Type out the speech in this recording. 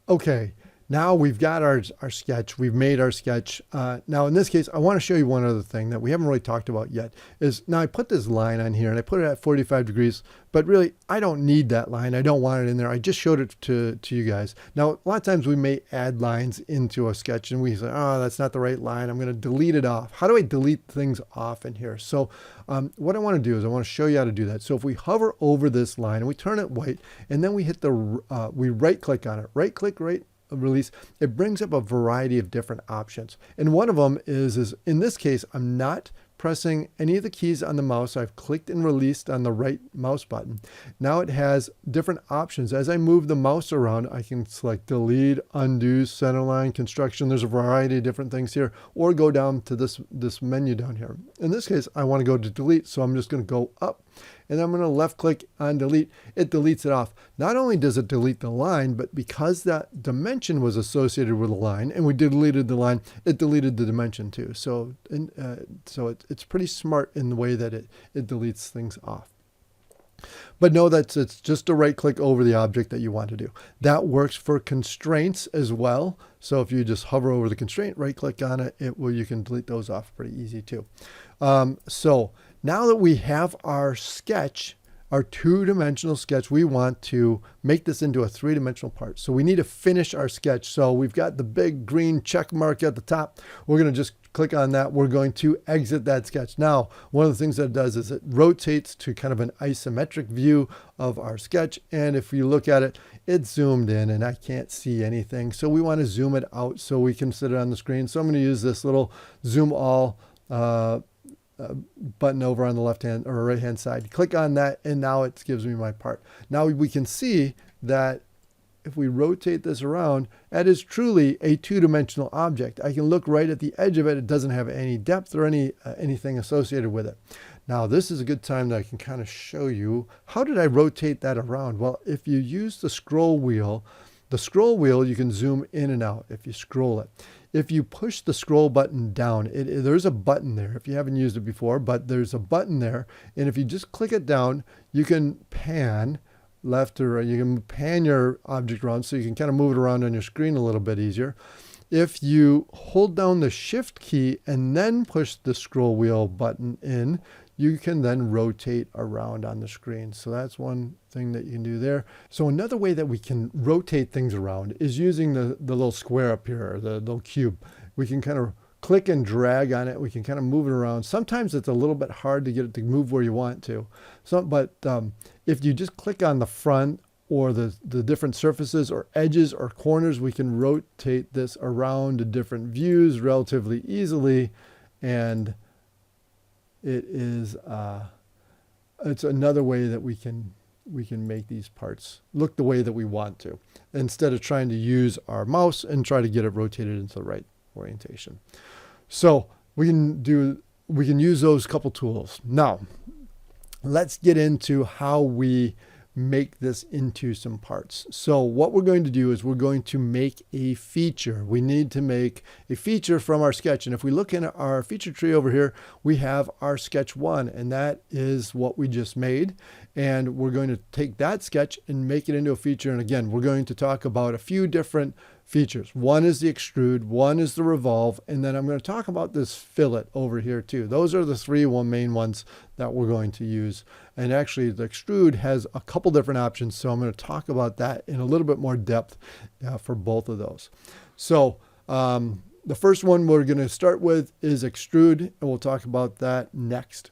Okay, now we've got our sketch. We've made our sketch. Now in this case, I want to show you one other thing that we haven't really talked about yet. Is now I put this line on here and I put it at 45 degrees, but really I don't need that line. I don't want it in there. I just showed it to you guys. Now a lot of times we may add lines into a sketch and we say, oh, that's not the right line. I'm going to delete it off. How do I delete things off in here? So what I want to do is I want to show you how to do that. So if we hover over this line and we turn it white and then we hit we right click on it, right click, right release, it brings up a variety of different options. And one of them is in this case, I'm not pressing any of the keys on the mouse. I've clicked and released on the right mouse button. Now it has different options. As I move the mouse around, I can select delete, undo, centerline, construction. There's a variety of different things here, or go down to this menu down here. In this case, I want to go to delete, so I'm just going to go up and I'm going to left click on delete. It deletes it off. Not only does it delete the line, but because that dimension was associated with the line and we deleted the line, it deleted the dimension too. So it's pretty smart in the way that it deletes things off. But know that it's just a right click over the object that you want to do. That works for constraints as well. So if you just hover over the constraint, right click on it, you can delete those off pretty easy too. So now that we have our sketch, our two-dimensional sketch, we want to make this into a three-dimensional part. So we need to finish our sketch. So we've got the big green check mark at the top. We're going to just click on that. We're going to exit that sketch. Now, one of the things that it does is it rotates to kind of an isometric view of our sketch. And if you look at it, it's zoomed in and I can't see anything. So we want to zoom it out so we can sit it on the screen. So I'm going to use this little zoom all button over on the left hand or right hand side. Click on that and now it gives me my part. Now we can see that if we rotate this around, that is truly a two-dimensional object. I can look right at the edge of it. It doesn't have any depth or anything associated with it. Now this is a good time that I can kind of show you how did I rotate that around. Well, if you use the scroll wheel you can zoom in and out if you scroll it. If you push the scroll button down, there's a button there. If you haven't used it before, but there's a button there. And if you just click it down, you can pan left or right. You can pan your object around so you can kind of move it around on your screen a little bit easier. If you hold down the shift key and then push the scroll wheel button in, you can then rotate around on the screen. So that's one thing that you can do there. So another way that we can rotate things around is using the little square up here, or the little cube. We can kind of click and drag on it. We can kind of move it around. Sometimes it's a little bit hard to get it to move where you want to. But if you just click on the front or the different surfaces or edges or corners, we can rotate this around to different views relatively easily. And it's another way that we can make these parts look the way that we want to, instead of trying to use our mouse and try to get it rotated into the right orientation. So we can use those couple tools. Now let's get into how we make this into some parts. So what we're going to do is we're going to make a feature. We need to make a feature from our sketch. And if we look in our feature tree over here, we have our sketch 1, and that is what we just made. And we're going to take that sketch and make it into a feature. And again, we're going to talk about a few different features. One is the extrude, one is the revolve, and then I'm going to talk about this fillet over here too. Those are the three main ones that we're going to use. And actually the extrude has a couple different options, so I'm going to talk about that in a little bit more depth for both of those. So the first one we're going to start with is extrude, and we'll talk about that next.